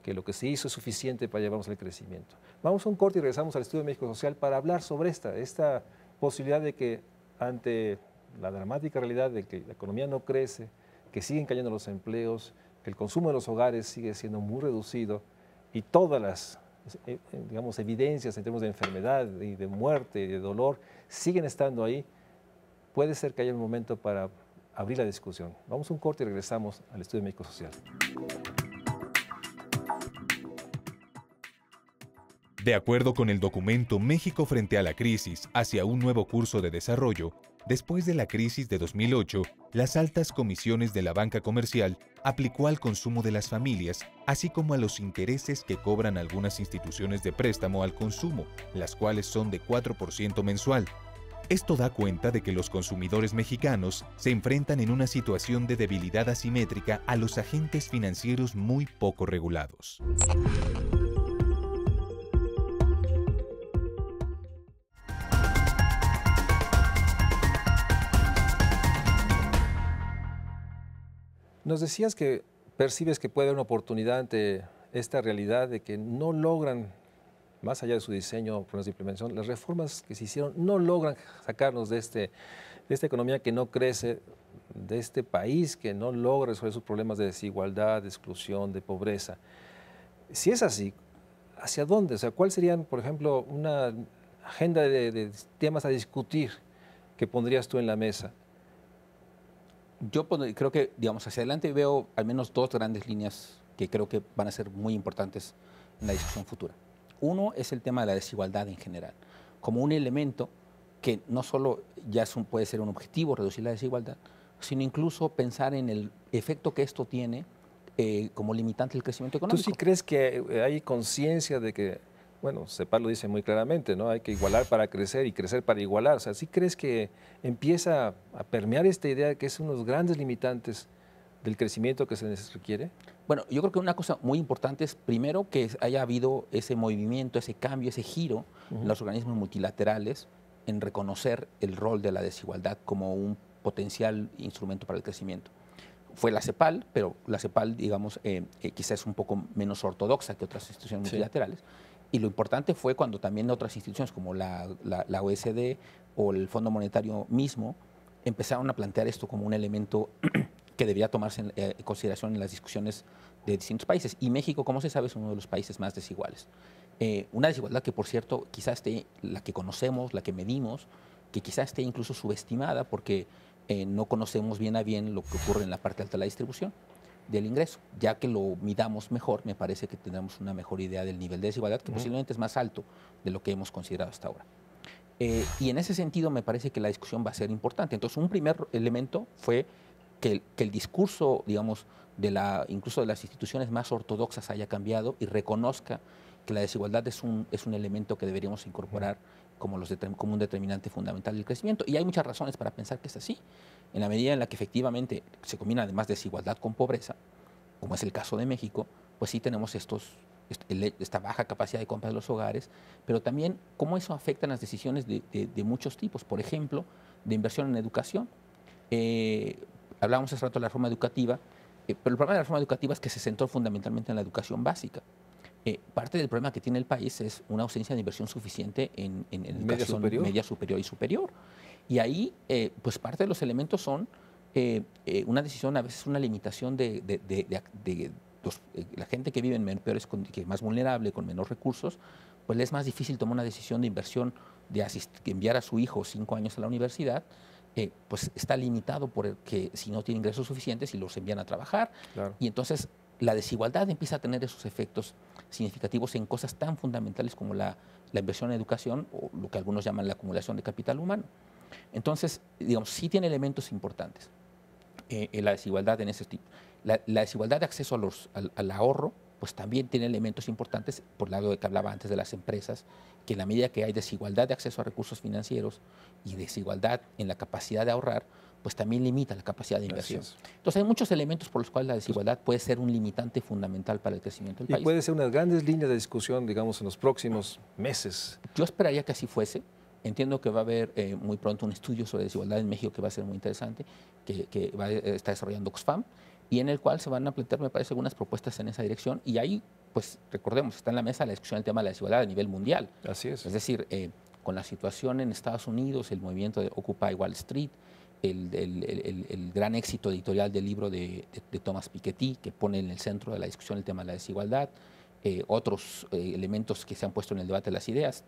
que lo que se hizo es suficiente para llevarnos al crecimiento. Vamos a un corte y regresamos al Estudio de México Social para hablar sobre esta posibilidad de que ante la dramática realidad de que la economía no crece, que siguen cayendo los empleos, que el consumo de los hogares sigue siendo muy reducido y todas las digamos, evidencias en términos de enfermedad y de muerte y de dolor siguen estando ahí, puede ser que haya un momento para abrir la discusión. Vamos a un corte y regresamos al Estudio de México Social. De acuerdo con el documento México frente a la crisis hacia un nuevo curso de desarrollo, después de la crisis de 2008, las altas comisiones de la banca comercial aplicó al consumo de las familias, así como a los intereses que cobran algunas instituciones de préstamo al consumo, las cuales son de 4% mensual. Esto da cuenta de que los consumidores mexicanos se enfrentan en una situación de debilidad asimétrica a los agentes financieros muy poco regulados. Nos decías que percibes que puede haber una oportunidad ante esta realidad de que no logran, más allá de su diseño, problemas de implementación, las reformas que se hicieron no logran sacarnos de esta economía que no crece, de este país que no logra resolver sus problemas de desigualdad, de exclusión, de pobreza. Si es así, ¿hacia dónde? O sea, ¿cuál serían, por ejemplo, una agenda de temas a discutir que pondrías tú en la mesa? Yo creo que, digamos, hacia adelante veo al menos 2 grandes líneas que creo que van a ser muy importantes en la discusión futura. Uno es el tema de la desigualdad en general, como un elemento que no solo ya puede ser un objetivo, reducir la desigualdad, sino incluso pensar en el efecto que esto tiene como limitante del crecimiento económico. ¿Tú sí crees que hay conciencia de que, bueno, CEPAL lo dice muy claramente, ¿no? Hay que igualar para crecer y crecer para igualar. O sea, ¿sí crees que empieza a permear esta idea de que es uno de los grandes limitantes del crecimiento que se requiere? Bueno, yo creo que una cosa muy importante es, primero, que haya habido ese movimiento, ese cambio, ese giro en los organismos multilaterales en reconocer el rol de la desigualdad como un potencial instrumento para el crecimiento. Fue la CEPAL, pero la CEPAL, digamos, quizás es un poco menos ortodoxa que otras instituciones multilaterales. Y lo importante fue cuando también otras instituciones como la OECD o el Fondo Monetario mismo empezaron a plantear esto como un elemento que debía tomarse en consideración en las discusiones de distintos países. Y México, como se sabe, es uno de los países más desiguales. Una desigualdad que, por cierto, quizás esté, la que conocemos, la que medimos, que quizás esté incluso subestimada porque no conocemos bien a bien lo que ocurre en la parte alta de la distribución del ingreso. Ya que lo midamos mejor, me parece que tendremos una mejor idea del nivel de desigualdad, que posiblemente es más alto de lo que hemos considerado hasta ahora. Y en ese sentido me parece que la discusión va a ser importante. Entonces, un primer elemento fue que el discurso, digamos, incluso de las instituciones más ortodoxas haya cambiado y reconozca que la desigualdad es un elemento que deberíamos incorporar como un determinante fundamental del crecimiento. Y hay muchas razones para pensar que es así. En la medida en la que efectivamente se combina además desigualdad con pobreza, como es el caso de México, pues sí tenemos esta baja capacidad de compra de los hogares, pero también cómo eso afecta en las decisiones de muchos tipos. Por ejemplo, de inversión en educación. Hablábamos hace rato de la reforma educativa Pero el problema de la reforma educativa es que se centró fundamentalmente en la educación básica. Parte del problema que tiene el país es una ausencia de inversión suficiente en educación media superior y superior. Y ahí, pues parte de los elementos son una decisión, a veces una limitación de la gente que vive en peores, que es más vulnerable, con menos recursos, pues le es más difícil tomar una decisión de inversión, de enviar a su hijo 5 años a la universidad, pues está limitado porque si no tiene ingresos suficientes y los envían a trabajar. Claro. Y entonces la desigualdad empieza a tener esos efectos significativos en cosas tan fundamentales como la inversión en educación o lo que algunos llaman la acumulación de capital humano. Entonces, digamos, sí tiene elementos importantes la desigualdad en ese tipo. La desigualdad de acceso al ahorro, pues también tiene elementos importantes, por el lado de que hablaba antes de las empresas, que en la medida que hay desigualdad de acceso a recursos financieros y desigualdad en la capacidad de ahorrar, pues también limita la capacidad de inversión. Entonces hay muchos elementos por los cuales la desigualdad puede ser un limitante fundamental para el crecimiento del país. Y puede ser unas grandes líneas de discusión, digamos, en los próximos meses. Yo esperaría que así fuese. Entiendo que va a haber muy pronto un estudio sobre desigualdad en México que va a ser muy interesante, que está desarrollando Oxfam, y en el cual se van a plantear, me parece, algunas propuestas en esa dirección. Y ahí, pues recordemos, está en la mesa la discusión del tema de la desigualdad a nivel mundial. Así es. Es decir, con la situación en Estados Unidos, el movimiento de Occupy Wall Street, el gran éxito editorial del libro de Thomas Piketty, que pone en el centro de la discusión el tema de la desigualdad, otros elementos que se han puesto en el debate de las ideas.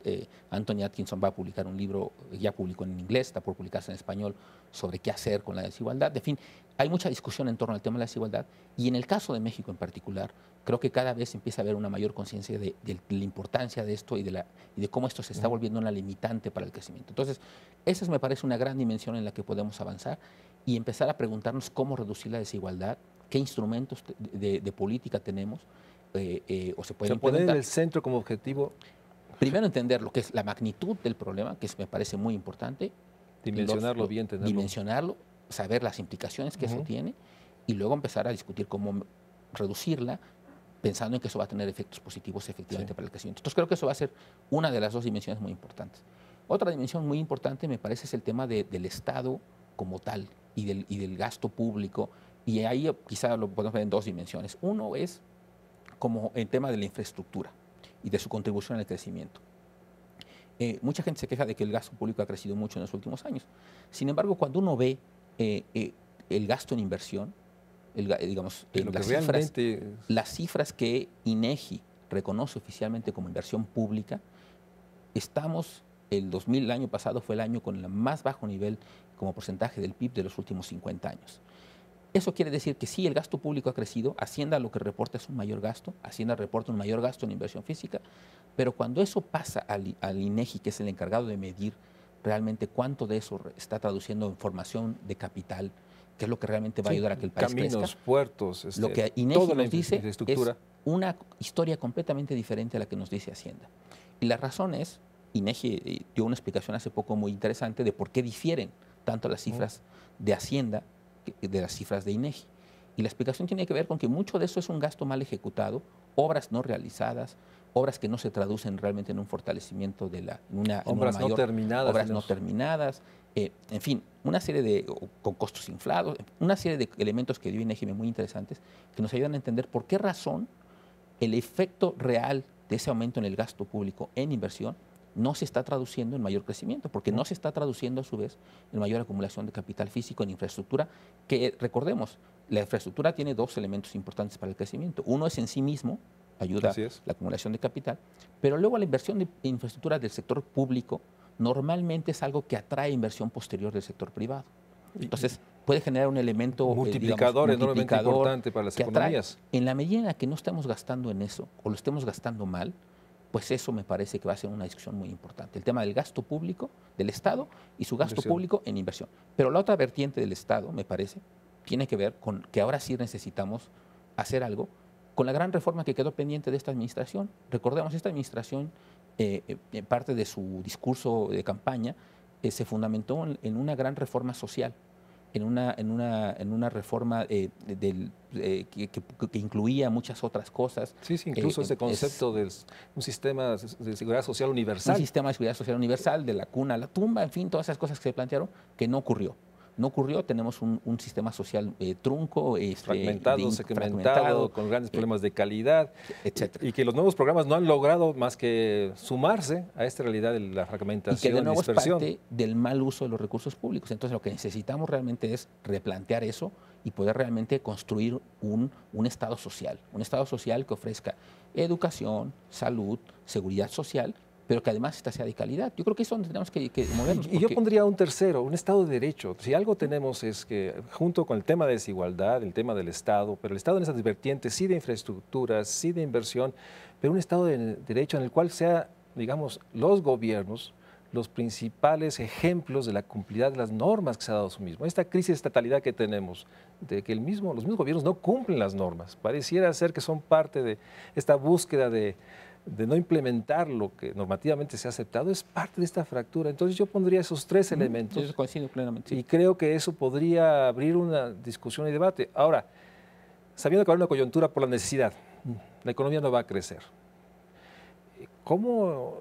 Anthony Atkinson va a publicar un libro, ya publicó en inglés, está por publicarse en español, sobre qué hacer con la desigualdad. En fin, hay mucha discusión en torno al tema de la desigualdad y en el caso de México en particular, creo que cada vez empieza a haber una mayor conciencia de la importancia de esto y de cómo esto se está volviendo una limitante para el crecimiento. Entonces, esa me parece una gran dimensión en la que podemos avanzar y empezar a preguntarnos cómo reducir la desigualdad, qué instrumentos de política tenemos, o se puede poner en el centro como objetivo. Primero entender lo que es la magnitud del problema, que me parece muy importante. Dimensionarlo bien, tenerlo. Dimensionarlo, saber las implicaciones que eso tiene y luego empezar a discutir cómo reducirla, pensando en que eso va a tener efectos positivos efectivamente para el crecimiento. Entonces creo que eso va a ser una de las dos dimensiones muy importantes. Otra dimensión muy importante me parece es el tema del Estado como tal y del gasto público, y ahí quizá lo podemos ver en dos dimensiones. Uno es como el tema de la infraestructura y de su contribución al crecimiento. Mucha gente se queja de que el gasto público ha crecido mucho en los últimos años. Sin embargo, cuando uno ve el gasto en inversión, las cifras que INEGI reconoce oficialmente como inversión pública, el año pasado fue el año con el más bajo nivel como porcentaje del PIB de los últimos 50 años. Eso quiere decir que sí, el gasto público ha crecido, Hacienda lo que reporta es un mayor gasto, Hacienda reporta un mayor gasto en inversión física, pero cuando eso pasa al INEGI, que es el encargado de medir realmente cuánto de eso está traduciendo en formación de capital, que es lo que realmente va a ayudar a que el país caminos, crezca. Puertos, lo que INEGI nos dice es infraestructura. una historia completamente diferente a la que nos dice Hacienda. Y la razón es, INEGI dio una explicación hace poco muy interesante de por qué difieren tanto las cifras de Hacienda de las cifras de INEGI. Y la explicación tiene que ver con que mucho de eso es un gasto mal ejecutado, obras no realizadas, obras que no se traducen realmente en un fortalecimiento obras no terminadas. Obras no terminadas, en fin, con costos inflados, una serie de elementos que dio INEGI muy interesantes que nos ayudan a entender por qué razón el efecto real de ese aumento en el gasto público en inversión no se está traduciendo en mayor crecimiento, porque no se está traduciendo a su vez en mayor acumulación de capital físico en infraestructura, que recordemos, la infraestructura tiene dos elementos importantes para el crecimiento. Uno es en sí mismo, ayuda a la acumulación de capital, pero luego la inversión de infraestructura del sector público normalmente es algo que atrae inversión posterior del sector privado. Entonces puede generar un elemento multiplicador enormemente importante para las economías. En la medida en la que no estemos gastando en eso o lo estemos gastando mal, pues eso me parece que va a ser una discusión muy importante. El tema del gasto público del Estado y su gasto público en inversión. Pero la otra vertiente del Estado, me parece, tiene que ver con que ahora sí necesitamos hacer algo con la gran reforma que quedó pendiente de esta administración. Recordemos, esta administración, parte de su discurso de campaña, se fundamentó en una gran reforma social, en una reforma que incluía muchas otras cosas. Sí, incluso ese concepto de un sistema de seguridad social universal. Un sistema de seguridad social universal, de la cuna a la tumba, en fin, todas esas cosas que se plantearon, que no ocurrió. No ocurrió, tenemos un sistema social trunco, fragmentado, segmentado, con grandes problemas de calidad, etcétera. Y que los nuevos programas no han logrado más que sumarse a esta realidad de la fragmentación y que de nuevo dispersión. Es parte del mal uso de los recursos públicos. Entonces lo que necesitamos realmente es replantear eso y poder realmente construir un Estado social que ofrezca educación, salud, seguridad social, pero que además esta sea de calidad. Yo creo que es donde tenemos que movernos. Y yo pondría un tercero, un Estado de Derecho. Si algo tenemos es que, junto con el tema de desigualdad, el tema del Estado, pero el Estado en esas vertientes, sí de infraestructuras, sí de inversión, pero un Estado de Derecho en el cual sea, digamos, los gobiernos los principales ejemplos de la cumplidad de las normas que se ha dado a sí mismo. Esta crisis de estatalidad que tenemos, de que los mismos gobiernos no cumplen las normas, pareciera ser que son parte de esta búsqueda de no implementar lo que normativamente se ha aceptado, es parte de esta fractura. Entonces yo pondría esos tres elementos. Yo coincido plenamente. Sí. Y creo que eso podría abrir una discusión y debate. Ahora, sabiendo que hay una coyuntura por la necesidad, la economía no va a crecer. ¿Cómo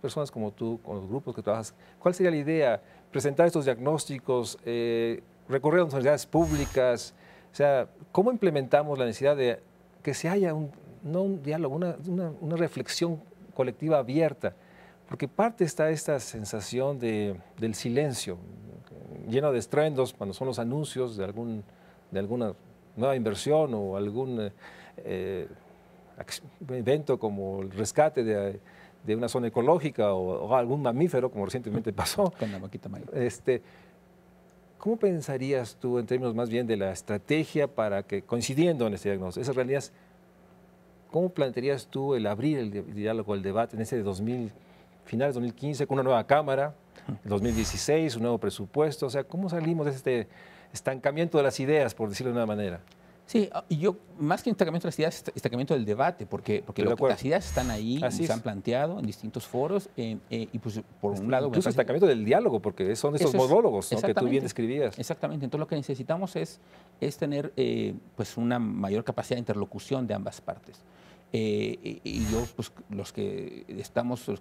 personas como tú, con los grupos que trabajas, cuál sería la idea? Presentar estos diagnósticos, recorrer a las universidades públicas, o sea, ¿cómo implementamos la necesidad de que se haya no un diálogo, una reflexión colectiva abierta? Porque parte está esta sensación del silencio, lleno de estruendos cuando son los anuncios de alguna nueva inversión o algún evento como el rescate de una zona ecológica o algún mamífero, como recientemente pasó. Con la vaquita mayor. ¿Cómo pensarías tú, en términos más bien de la estrategia para que, coincidiendo en este diagnóstico, esas realidades, cómo plantearías tú el abrir el diálogo, el debate en ese finales de 2015, con una nueva Cámara, 2016, un nuevo presupuesto? O sea, ¿cómo salimos de este estancamiento de las ideas, por decirlo de una manera? Sí, y yo, más que estancamiento de las ideas, estancamiento del debate, porque las ideas están ahí, se han planteado en distintos foros, y pues por un lado... Incluso estancamiento del diálogo, porque son esos monólogos, ¿no?, que tú bien describías. Exactamente, entonces lo que necesitamos es tener pues una mayor capacidad de interlocución de ambas partes. Y yo, pues los que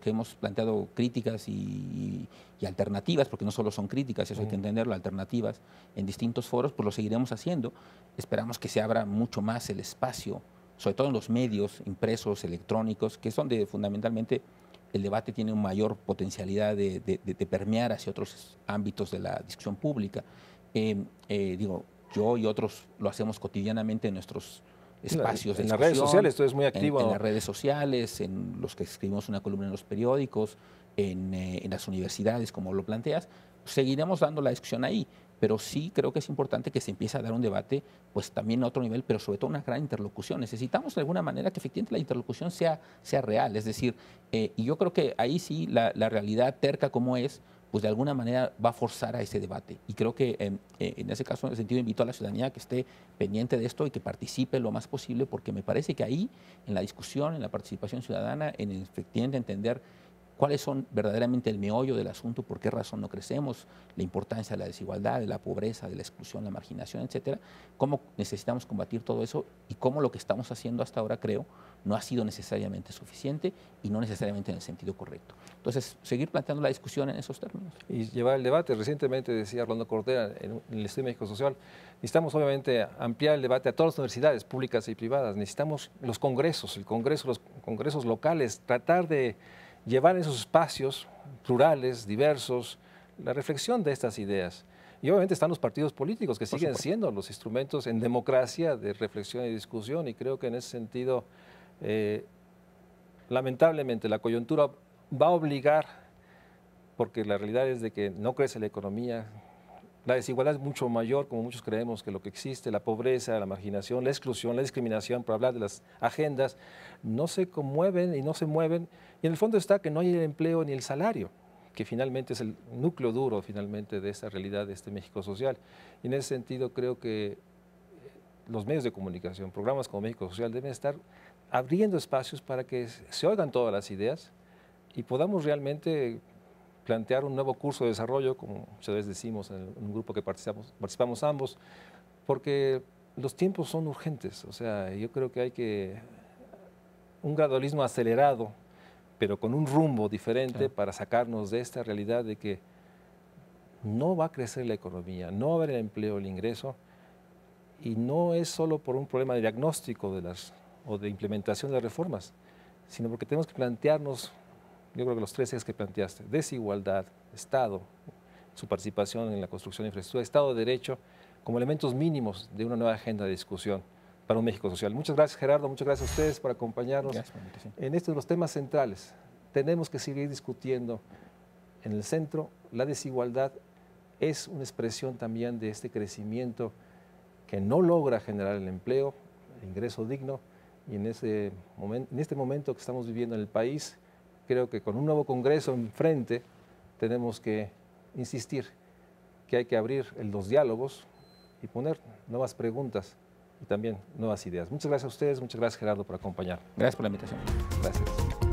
hemos planteado críticas y alternativas, porque no solo son críticas, eso hay que entenderlo, alternativas en distintos foros, pues lo seguiremos haciendo. Esperamos que se abra mucho más el espacio, sobre todo en los medios impresos, electrónicos, que es donde fundamentalmente el debate tiene una mayor potencialidad de permear hacia otros ámbitos de la discusión pública. Digo, yo y otros lo hacemos cotidianamente en nuestros espacios de discusión. En las redes sociales, tú eres muy activo. En las redes sociales, en los que escribimos una columna en los periódicos, en las universidades, como lo planteas. Seguiremos dando la discusión ahí, pero sí creo que es importante que se empiece a dar un debate, pues también a otro nivel, pero sobre todo una gran interlocución. Necesitamos de alguna manera que efectivamente la interlocución sea real, es decir, y yo creo que ahí sí la realidad terca como es, pues de alguna manera va a forzar a ese debate. Y creo que en ese caso, en ese sentido, invito a la ciudadanía que esté pendiente de esto y que participe lo más posible, porque me parece que ahí, en la discusión, en la participación ciudadana, en efectivamente entender cuáles son verdaderamente el meollo del asunto, por qué razón no crecemos, la importancia de la desigualdad, de la pobreza, de la exclusión, la marginación, etcétera, cómo necesitamos combatir todo eso y cómo lo que estamos haciendo hasta ahora, creo, no ha sido necesariamente suficiente y no necesariamente en el sentido correcto. Entonces, seguir planteando la discusión en esos términos. Y llevar el debate. Recientemente decía Orlando Cordera en el Estudio de México Social, necesitamos obviamente ampliar el debate a todas las universidades públicas y privadas, necesitamos los congresos, los congresos locales, tratar de llevar en esos espacios plurales, diversos, la reflexión de estas ideas. Y obviamente están los partidos políticos, que siguen siendo los instrumentos en democracia de reflexión y discusión, y creo que en ese sentido, lamentablemente, la coyuntura va a obligar, porque la realidad es de que no crece la economía, la desigualdad es mucho mayor, como muchos creemos, que lo que existe, la pobreza, la marginación, la exclusión, la discriminación, por hablar de las agendas, no se conmueven y no se mueven, y en el fondo está que no hay el empleo ni el salario, que finalmente es el núcleo duro finalmente de esta realidad, de este México social. Y en ese sentido creo que los medios de comunicación, programas como México Social, deben estar abriendo espacios para que se oigan todas las ideas y podamos realmente plantear un nuevo curso de desarrollo, como muchas veces decimos en un grupo que participamos ambos, porque los tiempos son urgentes. O sea, yo creo que hay un gradualismo acelerado, pero con un rumbo diferente para sacarnos de esta realidad de que no va a crecer la economía, no va a haber el empleo, el ingreso, y no es solo por un problema de diagnóstico o de implementación de las reformas, sino porque tenemos que plantearnos, yo creo que los 3 ejes que planteaste: desigualdad, Estado, su participación en la construcción de infraestructura, Estado de Derecho, como elementos mínimos de una nueva agenda de discusión para un México social. Muchas gracias, Gerardo, muchas gracias a ustedes por acompañarnos en estos de los temas centrales. Tenemos que seguir discutiendo en el centro. La desigualdad es una expresión también de este crecimiento que no logra generar el empleo, el ingreso digno, y en este momento que estamos viviendo en el país, creo que con un nuevo Congreso enfrente tenemos que insistir que hay que abrir los diálogos y poner nuevas preguntas y también nuevas ideas. Muchas gracias a ustedes, muchas gracias, Gerardo, por acompañarnos. Gracias por la invitación. Gracias.